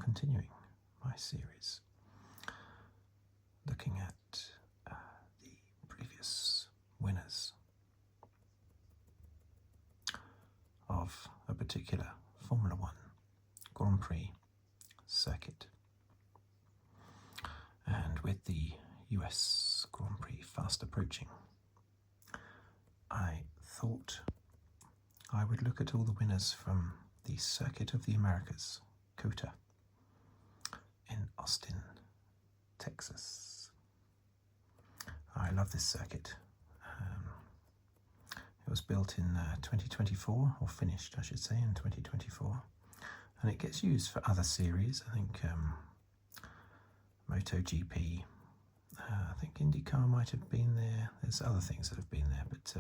continuing my series looking at the previous winners of a particular Formula One Grand Prix circuit. And with the US Grand Prix fast approaching, I thought I would look at all the winners from the Circuit of the Americas, COTA, in Austin, Texas. I love this circuit. It was built in 2024, or finished I should say in 2024, and it gets used for other series. I think MotoGP, I think IndyCar might have been there. There's other things that have been there, but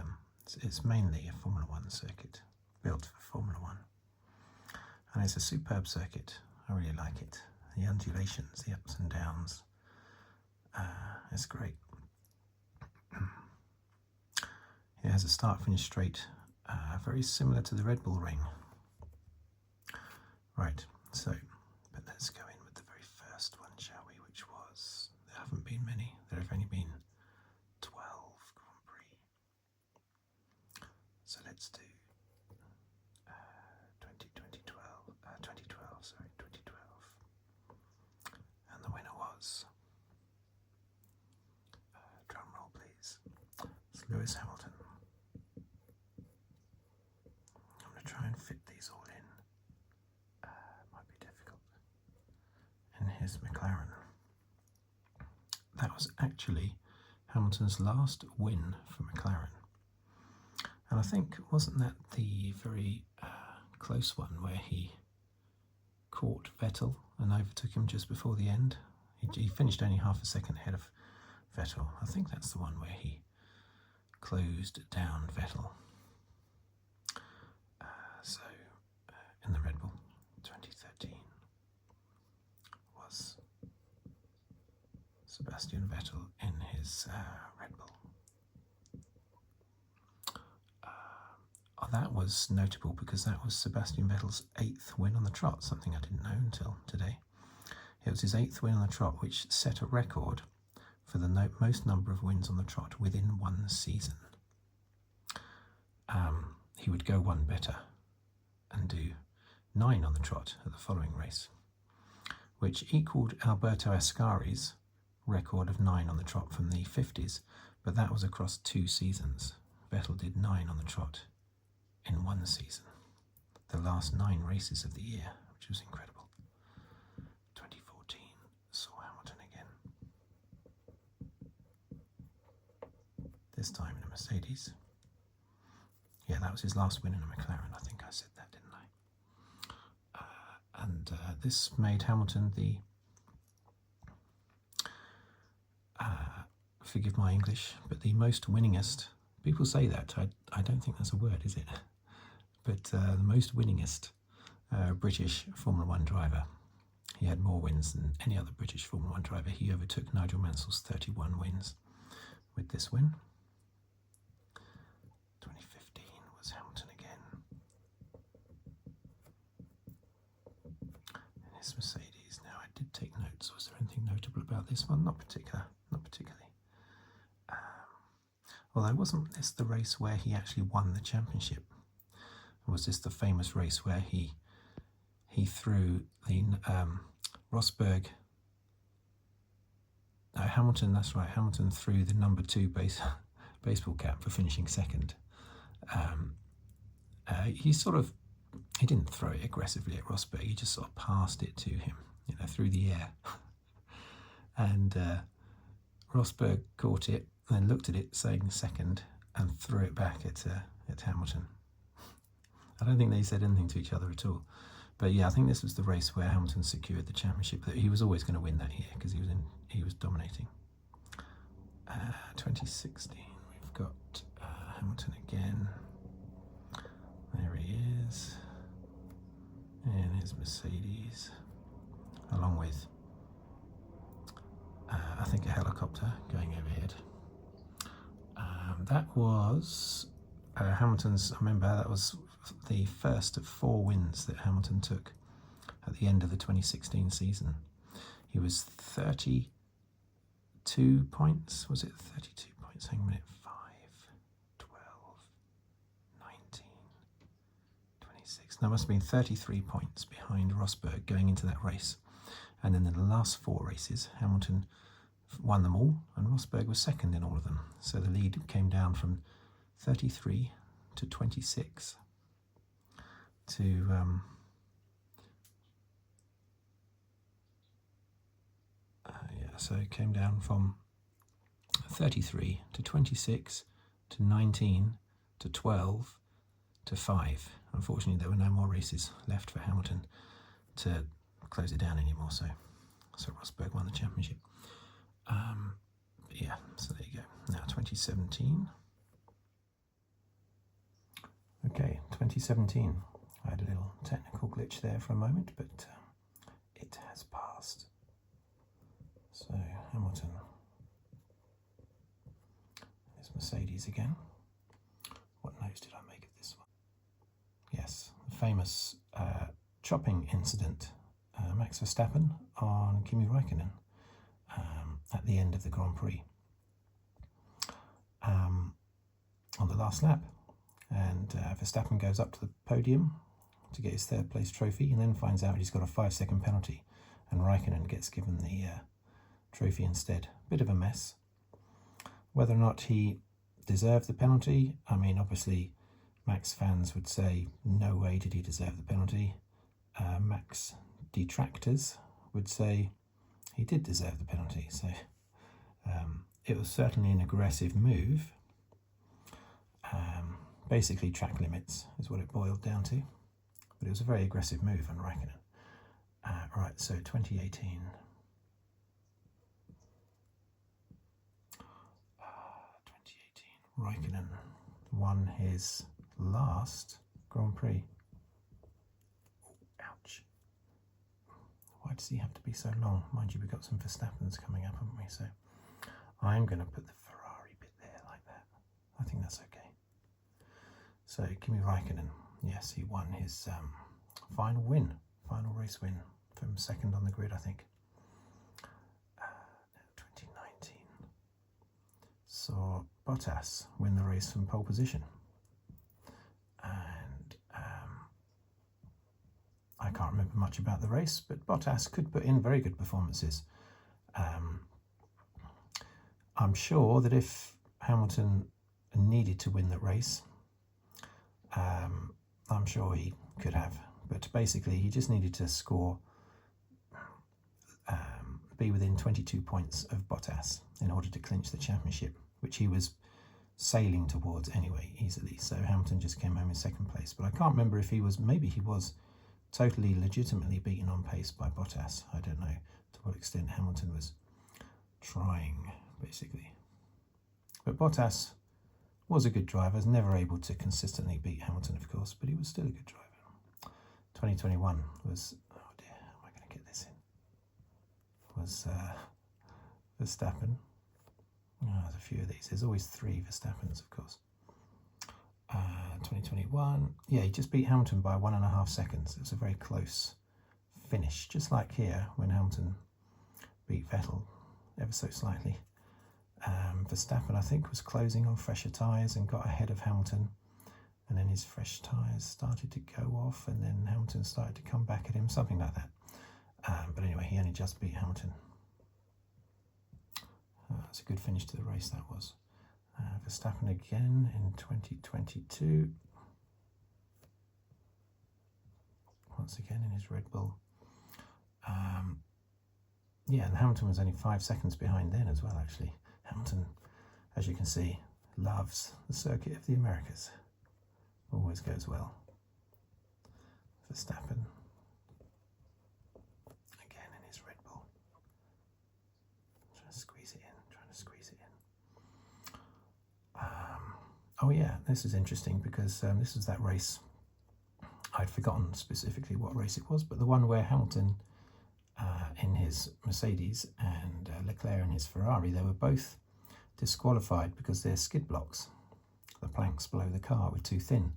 it's mainly a Formula One circuit, built for Formula One. And it's a superb circuit. I really like it. The undulations, the ups and downs, it's great. It has a start-finish straight, very similar to the Red Bull Ring. Right, so, but let's go in with the very first one, shall we, which was, there haven't been many, there have only been 12 Grand Prix. So let's do 2012, and the winner was, drum roll please, it's Lewis Hamilton. I'm going to try and fit these all in, might be difficult, in his McLaren. That was actually Hamilton's last win for McLaren, and I think, wasn't that the very close one where he caught Vettel and overtook him just before the end? He finished only half a second ahead of Vettel. I think that's the one where he closed down Vettel. In the Red Bull 2013 was Sebastian Vettel in his Red Bull. That was notable because that was Sebastian Vettel's 8th win on the trot, something I didn't know until today. It was his 8th win on the trot, which set a record for the most number of wins on the trot within one season. He would go one better and do 9 on the trot at the following race, which equalled Alberto Ascari's record of 9 on the trot from the 50s, but that was across 2 seasons. Vettel did 9 on the trot in one season, the last 9 races of the year, which was incredible. 2014 saw Hamilton again, this time in a Mercedes. Yeah, that was his last win in a McLaren. I think I said that, didn't I? And this made Hamilton the, forgive my English, but the most winningest. People say that. I don't think that's a word, is it? But the most winningest British Formula One driver. He had more wins than any other British Formula One driver. He overtook Nigel Mansell's 31 wins with this win. 2015 was Hamilton again. In his Mercedes. Now, I did take notes. Was there anything notable about this one? Not particularly. Although wasn't this the race where he actually won the championship? Or was this the famous race where he threw the Rosberg? No, Hamilton. That's right. Hamilton threw the number 2 baseball cap for finishing second. He didn't throw it aggressively at Rosberg. He just sort of passed it to him, through the air, and Rosberg caught it. And then looked at it, saying second, and threw it back at Hamilton. I don't think they said anything to each other at all. But yeah, I think this was the race where Hamilton secured the championship. He was always going to win that year because he was dominating. 2016, we've got Hamilton again. There he is in his Mercedes, along with I think a helicopter going overhead. That was Hamilton's, I remember that was the first of 4 wins that Hamilton took at the end of the 2016 season. He was 32 points, was it 32 points? Hang on a minute, 5, 12, 19, 26. That must have been 33 points behind Rosberg going into that race. And then in the last 4 races, Hamilton won them all, and Rosberg was second in all of them. So the lead came down from 33 to 26 to so it came down from 33 to 26 to 19 to 12 to 5. Unfortunately, there were no more races left for Hamilton to close it down anymore, so Rosberg won the championship. But yeah, so there you go. Now 2017. Okay, 2017. I had a little technical glitch there for a moment, but it has passed. So Hamilton, there's Mercedes again. What nose did I make of this one? Yes, the famous chopping incident. Max Verstappen on Kimi Raikkonen at the end of the Grand Prix on the last lap. And Verstappen goes up to the podium to get his 3rd place trophy, and then finds out he's got a 5-second penalty, and Raikkonen gets given the trophy instead. Bit of a mess. Whether or not he deserved the penalty, I mean, obviously Max fans would say no way did he deserve the penalty. Max detractors would say he did deserve the penalty. So it was certainly an aggressive move. Basically track limits is what it boiled down to, but it was a very aggressive move on Raikkonen. Right, so 2018. 2018, Raikkonen won his last Grand Prix. Ouch. Why does he have to be so long? Mind you, we've got some Verstappens coming up, haven't we? So I'm going to put the Ferrari bit there like that. I think that's okay. So Kimi Raikkonen, yes, he won his final race win from 2nd on the grid, I think. 2019 saw Bottas win the race from pole position. And I can't remember much about the race, but Bottas could put in very good performances. I'm sure that if Hamilton needed to win the race, I'm sure he could have, but basically he just needed to score, be within 22 points of Bottas in order to clinch the championship, which he was sailing towards anyway, easily. So Hamilton just came home in 2nd place, but I can't remember if he was, maybe he was totally legitimately beaten on pace by Bottas. I don't know to what extent Hamilton was trying, basically. But Bottas was a good driver, was never able to consistently beat Hamilton, of course, but he was still a good driver. 2021 was, oh dear, how am I going to get this in? Was Verstappen. Oh, there's a few of these. There's always 3 Verstappens, of course. 2021, yeah, he just beat Hamilton by 1.5 seconds. It was a very close finish, just like here when Hamilton beat Vettel ever so slightly. Verstappen, I think, was closing on fresher tyres and got ahead of Hamilton, and then his fresh tyres started to go off, and then Hamilton started to come back at him, something like that. But anyway, he only just beat Hamilton. It's a good finish to the race, that was. Verstappen again in 2022. Once again in his Red Bull. Yeah, and Hamilton was only 5 seconds behind then as well, actually. Hamilton, as you can see, loves the circuit of the Americas. Always goes well. Verstappen. Again in his Red Bull. Trying to squeeze it in. Oh yeah, this is interesting because this is that race. I'd forgotten specifically what race it was, but the one where Hamilton in his Mercedes and Leclerc in his Ferrari, they were both disqualified because their skid blocks, the planks below the car, were too thin.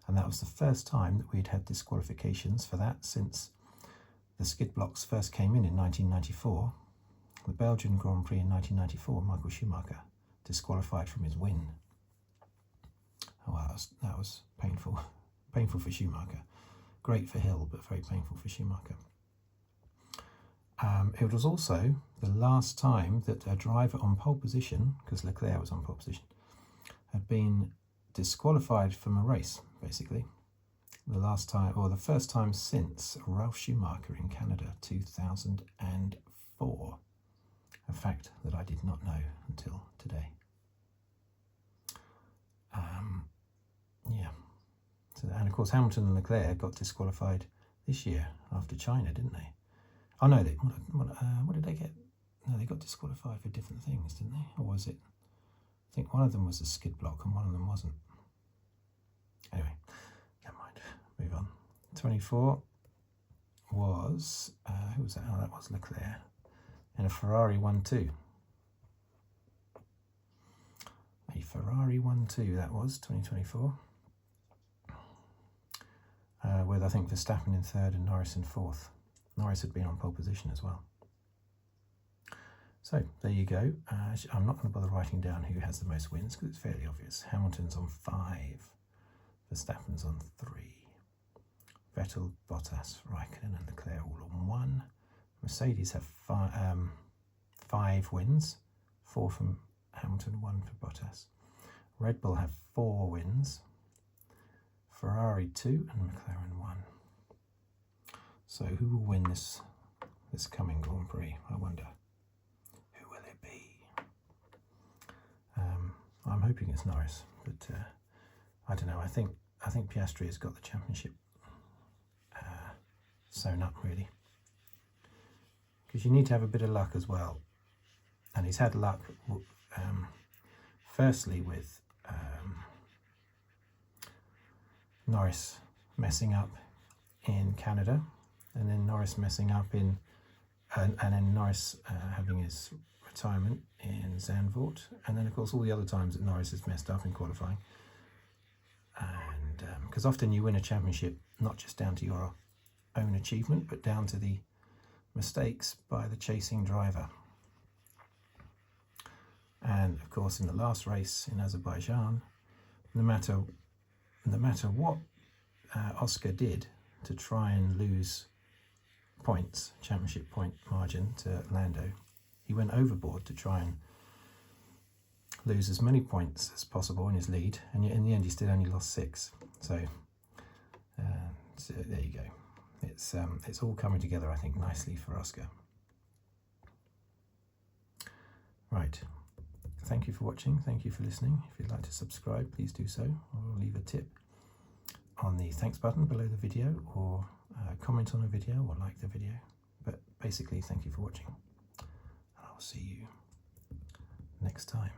And that was the first time that we'd had disqualifications for that since the skid blocks first came in 1994, the Belgian Grand Prix in 1994, Michael Schumacher disqualified from his win. Oh, that was painful. Painful for Schumacher. Great for Hill, but very painful for Schumacher. It was also the last time that a driver on pole position, because Leclerc was on pole position, had been disqualified from a race, basically. The last time, or the first time since Ralf Schumacher in Canada 2004. A fact that I did not know until today. Yeah. So, and of course Hamilton and Leclerc got disqualified this year after China, didn't they? Oh no, what did they get? No, they got disqualified for different things, didn't they? Or was it? I think one of them was a skid block and one of them wasn't. Anyway, never mind. Move on. 24 was, who was that? Oh, that was Leclerc. In a Ferrari 1-2. A Ferrari 1-2, that was 2024. With, I think, Verstappen in third and Norris in fourth. Norris had been on pole position as well. So, there you go. I'm not going to bother writing down who has the most wins, because it's fairly obvious. Hamilton's on 5. Verstappen's on 3. Vettel, Bottas, Raikkonen and Leclerc all on 1. Mercedes have 5 wins. 4 from Hamilton, 1 for Bottas. Red Bull have 4 wins. Ferrari 2 and McLaren 1. So who will win this coming Grand Prix? I wonder. Who will it be? I'm hoping it's Norris, but I don't know. I think Piastri has got the championship sewn up, really, because you need to have a bit of luck as well, and he's had luck. Firstly with Norris messing up in Canada, and then Norris messing up in, and then Norris having his retirement in Zandvoort, and then of course all the other times that Norris has messed up in qualifying. And because often you win a championship not just down to your own achievement, but down to the mistakes by the chasing driver. And of course in the last race in Azerbaijan, no matter what Oscar did to try and lose points, championship point margin to Lando, he went overboard to try and lose as many points as possible in his lead, and yet in the end he still only lost 6. So there you go. It's all coming together, I think, nicely for Oscar. Right. Thank you for watching. Thank you for listening. If you'd like to subscribe, please do so. Or leave a tip on the thanks button below the video, or comment on the video, or like the video. But basically, thank you for watching. And I'll see you next time.